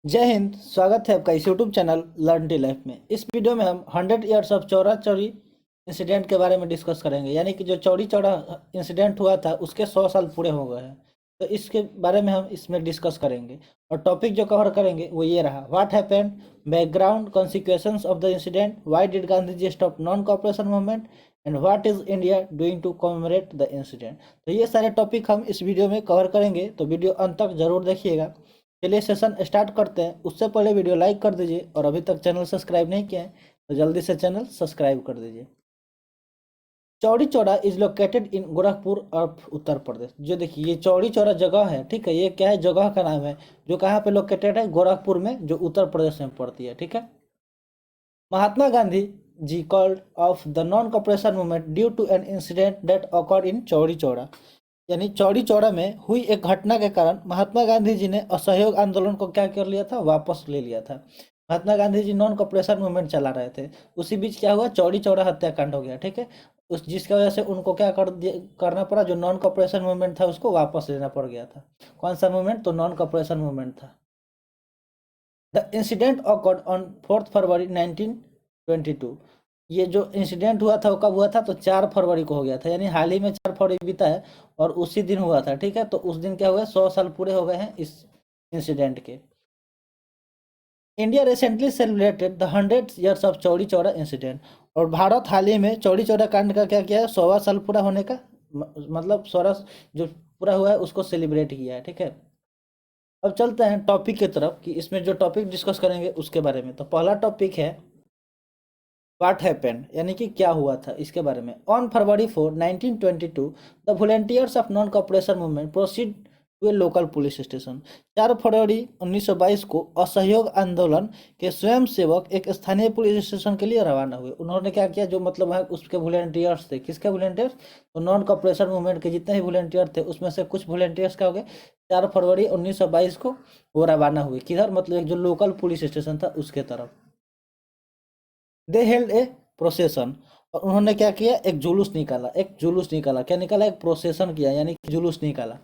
जय हिंद। स्वागत है आपका इस YouTube channel learn tea life में। इस वीडियो में हम 100 years of Chaura Chauri incident के बारे में डिस्कस करेंगे, यानी कि जो चौरी चौरा इंसिडेंट हुआ था उसके 100 साल पूरे हो गए हैं। तो इसके बारे में हम इसमें डिस्कस करेंगे और टॉपिक जो कवर करेंगे वो ये रहा: what happened, background, consequences of the incident, why did Gandhi ji stop non cooperation movement and what is India doing to commemorate the incident. तो ये सारे टॉपिक हम इस वीडियो में कवर करेंगे, तो वीडियो अंत तक जरूर देखिएगा। चलिए सेशन स्टार्ट करते हैं। उससे पहले वीडियो लाइक कर दीजिए और अभी तक चैनल सब्सक्राइब नहीं किया है तो जल्दी से चैनल सब्सक्राइब कर दीजिए। Chauri Chaura is located in Gorakhpur of Uttar Pradesh. जो देखिए ये चौड़ी चौरा जगह है, ठीक है, ये क्या है, जगह का नाम है जो कहाँ पे लोकेटेड है, गोरखपुर में, जो उत्तर प्रदेश में पड़ती है, ठीक है। Mahatma Gandhi ji called off the non cooperation movement due to an incident that occurred in Chauri Chaura. यानी चौड़ी चौरा में हुई एक घटना के कारण महात्मा गांधी जी ने असहयोग आंदोलन को क्या कर लिया था, वापस ले लिया था। महात्मा गांधी जी नॉन कॉपरेशन मूवमेंट चला रहे थे, उसी बीच क्या हुआ, चौड़ी चौरा हत्याकांड हो गया, ठीक है। उस जिसकी वजह से उनको क्या करना पड़ा, जो नॉन कॉपरेशन मूवमेंट था उसको वापस लेना पड़ गया था। कौन सा मूवमेंट, तो नॉन कॉपरेशन मूवमेंट था। द इंसिडेंट ऑकर्ड ऑन 4 फरवरी 1922। ये जो इंसिडेंट हुआ था वो कब हुआ था, तो 4 फरवरी को हो गया था, यानी हाल ही में 4 फरवरी बीता है और उसी दिन हुआ था, ठीक है। तो उस दिन क्या हुआ, 100 साल पूरे हो गए हैं इस इंसिडेंट के। India recently celebrated the 100 years of चौड़ी चौरा इंसिडेंट। और भारत हाल ही में चौड़ी चौरा कांड का क्या किया है, 100वां साल पूरा होने का मतलब 100 जो पूरा हुआ है उसको सेलिब्रेट किया है, ठीक है। अब चलते हैं टॉपिक की तरफ कि इसमें जो टॉपिक डिस्कस करेंगे उसके बारे में। तो पहला टॉपिक है व्हाट हैपेंड, यानी कि क्या हुआ था, इसके बारे में। On February 4 1922 the volunteers of non cooperation movement proceed to a local police station. 4 फरवरी 1922 को असहयोग आंदोलन के स्वयंसेवक एक स्थानीय पुलिस स्टेशन के लिए रवाना हुए। उन्होंने क्या किया, जो मतलब वहाँ उसके वॉलंटियर्स थे, किसके वॉलंटियर्स, तो नॉन कॉपरेशन मूवमेंट के जितने भी वॉलंटियर थे उसमें से कुछ वॉलंटियर्स क्या हो गए, 4 फरवरी 1922 को वो रवाना हुए किधर, मतलब एक जो लोकल पुलिस स्टेशन था उसके तरफ। दे हेल्ड ए प्रोसेशन, और उन्होंने क्या किया, एक जुलूस निकाला, क्या निकाला, एक प्रोसेशन किया, यानी कि जुलूस निकाला।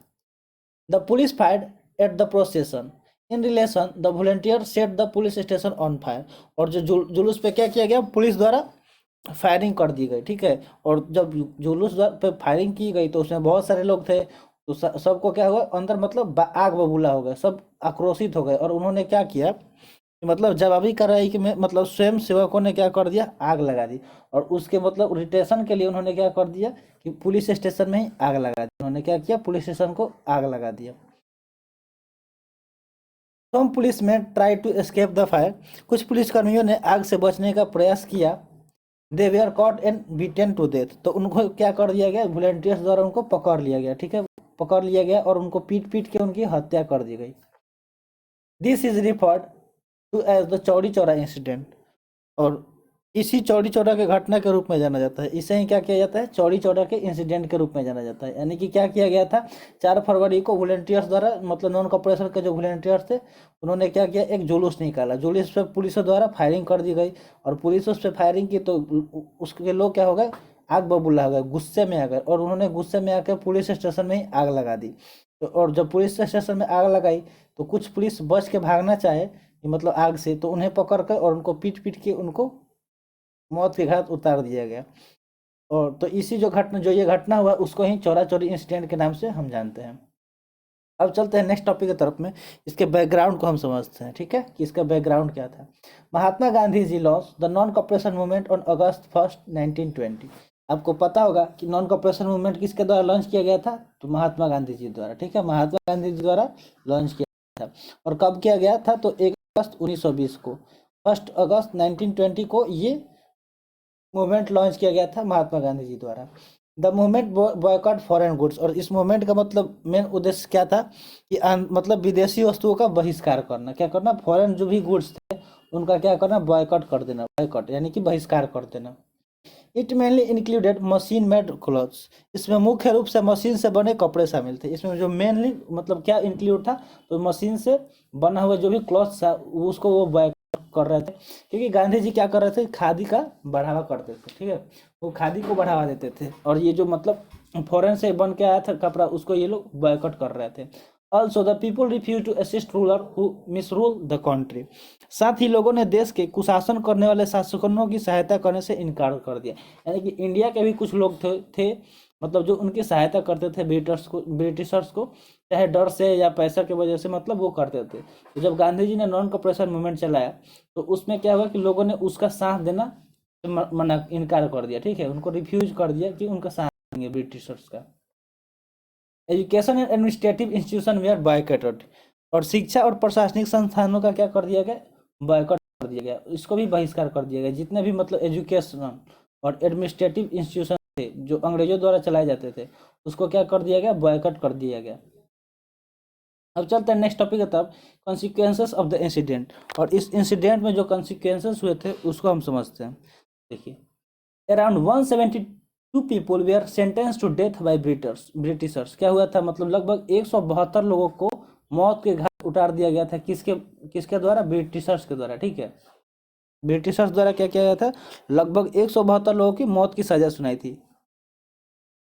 The police fired at the procession in relation the volunteer set the police station on fire. और जो जुलूस पे क्या किया गया, पुलिस द्वारा फायरिंग कर दी गई, ठीक है। और जब जुलूस पे फायरिंग की गई तो उसमें बहुत सारे लोग थे, तो सबको क्या हुआ अंदर, मतलब आग बबूला हो गया, सब आक्रोशित हो गए और उन्होंने क्या किया, मतलब जवाबी कार्रवाई के में मतलब स्वयं सेवकों ने क्या कर दिया, आग लगा दी। और उसके मतलब इरिटेशन के लिए उन्होंने क्या कर दिया कि पुलिस स्टेशन में ही आग लगा दी। उन्होंने क्या किया, पुलिस स्टेशन को आग लगा दिया। Some police men try to escape the fire, कुछ पुलिसकर्मियों ने आग से बचने का प्रयास किया। They were caught and beaten to death, तो उनको क्या कर दिया गया, वॉलंटियर्स द्वारा उनको पकड़ लिया गया, ठीक है, पकड़ लिया गया और उनको पीट पीट के उनकी हत्या कर दी गई। This is referred to as the Chauri Chaura incident, और इसी चौड़ी चौरा के घटना के रूप में जाना जाता है। इसे ही क्या किया जाता है, चौड़ी चौरा के इंसिडेंट के रूप में जाना जाता है। यानी कि क्या किया गया था, 4 फरवरी को वॉलंटियर्स द्वारा, मतलब नॉन कॉपरेशन के जो वॉलंटियर्स थे उन्होंने क्या किया, एक जुलूस निकाला, जुलूस पे पुलिस द्वारा फायरिंग कर दी गई। और पुलिस उस पर फायरिंग की तो उसके लोग क्या हो गए, आग बबूला हो गए, गुस्से में आ गए और उन्होंने गुस्से में आकर पुलिस स्टेशन में ही आग लगा दी। तो और जब पुलिस स्टेशन में आग लगाई तो कुछ पुलिस बच के भागना चाहे, मतलब आग से, तो उन्हें पकड़ कर और उनको पीट पीट के उनको मौत के घाट उतार दिया गया। और तो इसी जो ये घटना हुआ उसको ही चौरा चौरी इंसिडेंट के नाम से हम जानते हैं। अब चलते हैं नेक्स्ट टॉपिक की तरफ में। इसके बैकग्राउंड को हम समझते हैं, ठीक है, कि इसका बैकग्राउंड क्या था। Mahatma Gandhi ji launch the non cooperation movement on August 1 1920। आपको पता होगा कि नॉन कॉपरेशन मूवमेंट किसके द्वारा लॉन्च किया गया था, तो महात्मा गांधी जी द्वारा, ठीक है, महात्मा गांधी जी द्वारा लॉन्च किया था। और कब किया गया था, तो 1 अगस्त 1920 को, 1 अगस्त 1920 को ये मूवमेंट लॉन्च किया गया था महात्मा गांधी जी द्वारा। The movement boycott foreign goods, और इस मूवमेंट का मतलब मेन उद्देश्य क्या था कि मतलब विदेशी वस्तुओं का बहिष्कार करना, क्या करना, फॉरेन जो भी गुड्स थे उनका क्या करना, बॉयकॉट कर देना, बॉयकॉट यानी कि बहिष्कार कर देना। It mainly included machine made clothes, इसमें मुख्य रूप से मशीन से बने कपड़े शामिल थे। इसमें जो मेनली मतलब क्या इंक्लूड था, तो मशीन से बना हुआ जो भी क्लॉथ्स था उसको वो कर रहे थे, क्योंकि गांधी जी क्या कर रहे थे, खादी का बढ़ावा करते थे, ठीक है, वो खादी को बढ़ावा देते थे। और ये जो मतलब फॉरेन से बन के आया था कपड़ा उसको ये लोग बॉयकॉट कर रहे थे। Also the people refuse to assist ruler who misrule the country. साथ ही लोगों ने देश के कुशासन करने वाले शासकों की सहायता करने से इनकार कर दिया। यानी कि इंडिया के भी कुछ लोग थे मतलब जो उनकी सहायता करते थे ब्रिटिशर्स को चाहे डर से या पैसा की वजह से मतलब वो करते थे। तो जब गांधी जी ने नॉन कॉपरेशन मूवमेंट चलाया तो उसमें क्या हुआ कि लोगों ने उसका साथ देना मना इनकार कर दिया। ठीक है, उनको रिफ्यूज कर दिया कि उनका साथ देंगे ब्रिटिशर्स का। Education and administrative institution were boycotted. और शिक्षा और प्रशासनिक संस्थानों का क्या कर दिया गया, बायकॉट कर दिया गया, इसको भी बहिष्कार कर दिया गया। जितने भी मतलब एजुकेशन और एडमिनिस्ट्रेटिव इंस्टीट्यूशन थे जो अंग्रेजों द्वारा चलाए जाते थे उसको क्या कर दिया गया, बॉयकॉट कर दिया गया। अब चलते हैं नेक्स्ट टॉपिक की तरफ, कॉन्सिक्वेंसेस ऑफ द इंसिडेंट। और इस इंसिडेंट में जो कॉन्सिक्वेंसेस हुए थे उसको हम समझते हैं। देखिए, around 172 people were sentence to death by Britishers. क्या हुआ था, मतलब लगभग 172 लोगों को मौत के घाट उतार दिया गया था। किसके किसके द्वारा, ब्रिटिशर्स के द्वारा। ठीक है, ब्रिटिशर्स द्वारा क्या किया गया था, लगभग 172 लोगों की मौत की सजा सुनाई थी।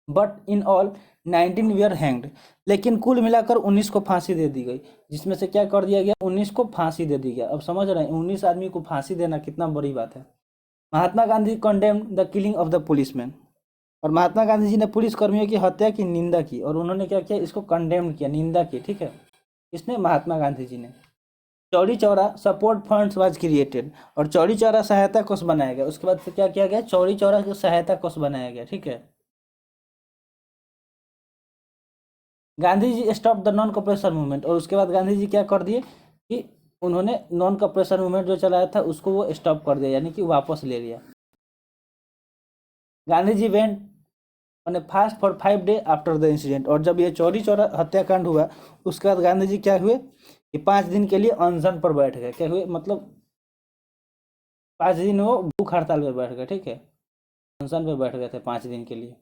But in all 19 were hanged. लेकिन कुल मिलाकर 19 को फांसी दे दी गई, जिसमें से क्या कर दिया गया, 19 को फांसी दे दी गया। अब समझ रहे हैं 19 आदमी को फांसी देना कितना बड़ी बात है। Mahatma Gandhi condemned the killing of the policeman. और महात्मा गांधी जी ने पुलिस कर्मियों की हत्या की निंदा की और उन्होंने क्या किया, इसको कंडेम किया, निंदा की। ठीक है, इसने महात्मा गांधी जी ने। Chauri Chaura support funds was created. और चौरी चौरा सहायता कोष बनाया गया। उसके बाद से क्या किया गया, चौरी चौरा सहायता कोष बनाया गया। ठीक है, Gandhi ji stop the non cooperation movement. और उसके बाद गांधी जी क्या कर दिए कि उन्होंने नॉन कॉपरेशन मूवमेंट जो चलाया था उसको वो स्टॉप कर दिया, यानी कि वापस ले लिया। Gandhi ji went on a fast for 5 day after the incident. और जब ये चौरी चौरा हत्याकांड हुआ उसके बाद गांधी जी क्या हुए कि 5 दिन के लिए अनशन पर बैठ गए। क्या हुए, मतलब 5 दिन वो भूख हड़ताल पे बैठ गए। ठीक है, अनशन पे बैठ गए थे 5 दिन के लिए।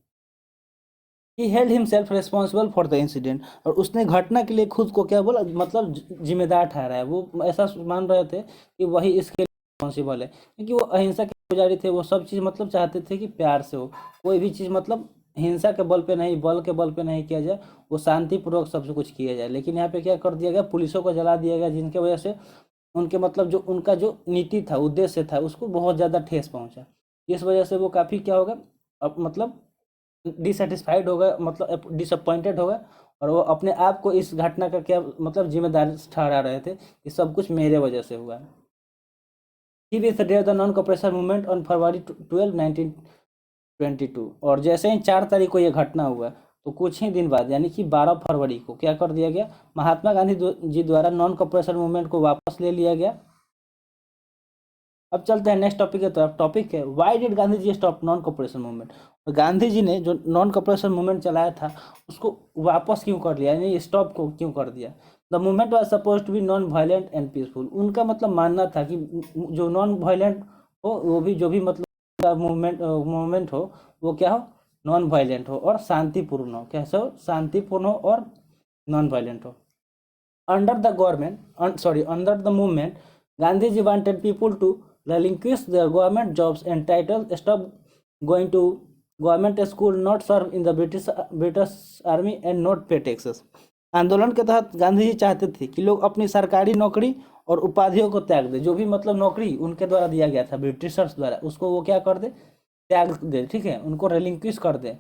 He held himself responsible for the incident. और उसने घटना के लिए खुद को क्या बोला, मतलब जिम्मेदार ठहराया। वो ऐसा मान रहे थे कि वही इसके लिए रिस्पॉन्सिबल है, क्योंकि वो अहिंसा के पुजारी थे। वो सब चीज़ मतलब चाहते थे कि प्यार से हो, कोई भी चीज़ मतलब हिंसा के बल पे नहीं, बल के बल पे नहीं किया जाए, वो शांतिपूर्वक सबसे कुछ किया जाए। लेकिन यहाँ पे क्या कर दिया गया, पुलिसों को जला दिया गया, जिनके वजह से उनके मतलब जो उनका जो नीति था, उद्देश्य था, उसको बहुत ज़्यादा ठेस पहुँचा। इस वजह से वो काफ़ी क्या होगा, अब मतलब डिससेटिस्फाइड हो गए, मतलब डिसअपॉइंटेड हो गए। और वो अपने आप को इस घटना का क्या मतलब जिम्मेदार ठहरा रहे थे कि सब कुछ मेरे वजह से हुआ। ही withdraw the non cooperation movement on February 12, 1922। और जैसे ही 4 तारीख को यह घटना हुआ तो कुछ ही दिन बाद यानी कि 12 फरवरी को क्या कर दिया गया, महात्मा गांधी जी द्वारा नॉन कॉपरेशन मूवमेंट को वापस ले लिया गया। अब चलते हैं नेक्स्ट टॉपिक की तरफ। टॉपिक है, why did Gandhi ji stop non cooperation movement. Gandhi ji ने जो नॉन कॉपरेशन मूवमेंट चलाया था उसको वापस क्यों कर लिया, यानी स्टॉप को क्यों कर दिया। The movement was suppose to be non violent and peaceful. उनका मतलब मानना था कि जो नॉन वायलेंट हो वो भी, जो भी मतलब मूवमेंट हो वो क्या हो, नॉन वायलेंट हो और शांतिपूर्ण हो। कैसे हो, शांतिपूर्ण हो और नॉन वायलेंट हो। Under the government under the movement Gandhi ji wanted people to relinquish their government jobs and titles, stop going to government school, not serve in the British army and not pay taxes। आंदोलन के तहत गांधी जी चाहते थे कि लोग अपनी सरकारी नौकरी और उपाधियों को त्याग दे। जो भी मतलब नौकरी उनके द्वारा दिया गया था ब्रिटिशर्स द्वारा, उसको वो क्या कर दे, त्याग दे। ठीक है, उनको रेलिंक्विश कर दे।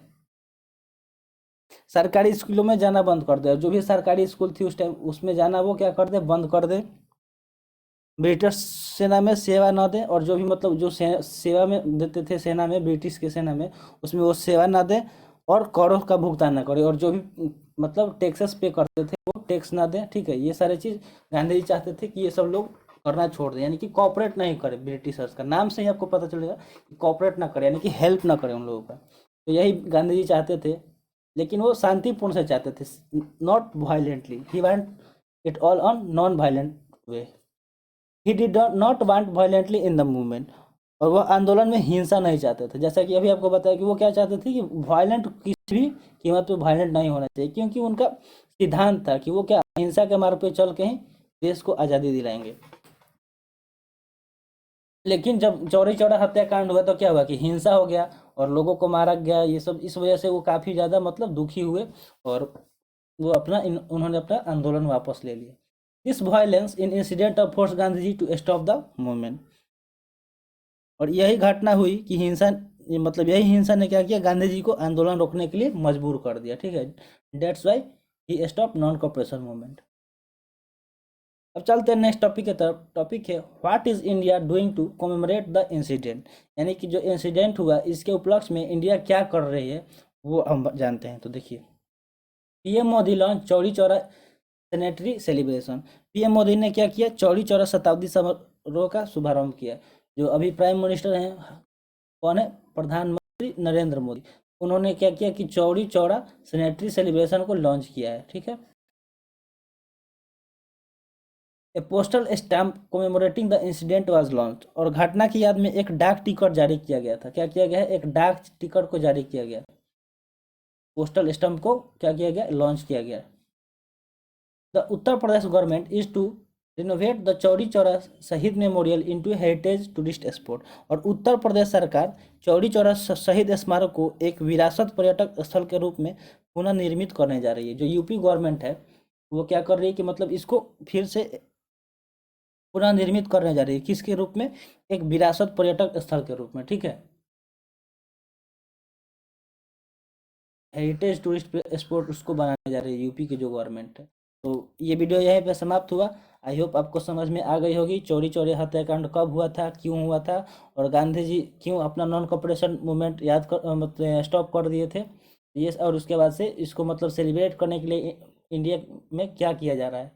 सरकारी स्कूलों में जाना बंद कर दे। जो भी सरकारी स्कूल थी उस टाइम उसमें जाना वो क्या कर दे, बंद कर दे। ब्रिटिश सेना में सेवा न दें। और जो भी मतलब जो सेवा में देते थे सेना में, ब्रिटिश की सेना में, उसमें वो सेवा ना दें और करों का भुगतान न करें। और जो भी मतलब टैक्सेस पे करते थे वो टैक्स ना दें। ठीक है, ये सारे चीज़ गांधी जी चाहते थे कि ये सब लोग करना छोड़ दें, यानी कि कॉपरेट नहीं करे ब्रिटिशर्स का। नाम से ही आपको पता चलेगा कि कॉपरेट ना करे, यानी कि हेल्प ना करे उन लोगों का। तो यही गांधी जी चाहते थे, लेकिन वो शांतिपूर्ण से चाहते थे, not violently. He want it all on non violent way. He did not want violently in the movement. और वह आंदोलन में हिंसा नहीं चाहते थे। जैसा कि अभी आपको बताया कि वो क्या चाहते थे कि वायलेंट किसी भी कीमत पे वायलेंट नहीं होना चाहिए, क्योंकि उनका सिद्धांत था कि वो क्या हिंसा के मार्ग पे चल के ही देश को आज़ादी दिलाएंगे। लेकिन जब चौरी चौरा हत्याकांड हुआ तो क्या हुआ कि हिंसा हो गया और लोगों को मारा गया, ये सब। इस वजह से वो काफ़ी ज़्यादा मतलब दुखी हुए और वो अपना उन्होंने अपना आंदोलन वापस ले लिया। This violence in incident of force Gandhi ji to stop the movement. और यही घटना हुई कि हिंसा, मतलब यही हिंसा ने क्या किया, गांधी जी को आंदोलन रोकने के लिए मजबूर कर दिया। ठीक है, that's why he stop non cooperation movement. अब चलते हैं नेक्स्ट टॉपिक की तरफ। टॉपिक है what is India doing to commemorate the incident, यानी कि जो इंसिडेंट हुआ इसके उपलक्ष्य में इंडिया क्या कर रही है वो हम जानते हैं। तो देखिए, PM Modi launch Chauri Chaura centenary celebration. PM Modi ने क्या किया, चौरी चौरा शताब्दी समारोह का शुभारंभ किया। जो अभी प्राइम मिनिस्टर हैं, कौन है, प्रधानमंत्री नरेंद्र मोदी, उन्होंने क्या किया कि चौरी चौरा सेनेटरी सेलिब्रेशन को लॉन्च किया है। ठीक है, a postal stamp commemorating the incident was launch. और घटना की याद में एक डाक टिकट जारी किया गया था। क्या किया गया है, एक डाक टिकट को जारी किया गया। पोस्टल स्टैम्प को क्या किया गया, लॉन्च किया गया। The Uttar Pradesh government is to renovate the Chauri Chaura Shaheed memorial into heritage tourist spot. और उत्तर प्रदेश सरकार चौरी चौरा शहीद स्मारक को एक विरासत पर्यटक स्थल के रूप में पुनः निर्मित करने जा रही है। जो यूपी गवर्नमेंट है वो क्या कर रही है कि मतलब इसको फिर से पुनः निर्मित करने जा रही है। किसके रूप में, एक विरासत पर्यटक स्थल के रूप में। ठीक है, हेरिटेज टूरिस्ट स्पॉट उसको बनाने जा रही है यूपी की जो गवर्नमेंट है। तो ये वीडियो यहीं पे समाप्त हुआ। आई होप आपको समझ में आ गई होगी चौरी चौरी हत्याकांड कब हुआ था, क्यों हुआ था, और गांधी जी क्यों अपना नॉन कॉपरेशन मूवमेंट मतलब स्टॉप कर दिए थे ये। और उसके बाद से इसको मतलब सेलिब्रेट करने के लिए इंडिया में क्या किया जा रहा है।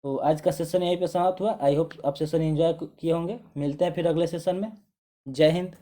तो आज का सेशन यहीं पे समाप्त हुआ। आई होप आप सेशन एंजॉय किए होंगे। मिलते हैं फिर अगले सेशन में। जय हिंद।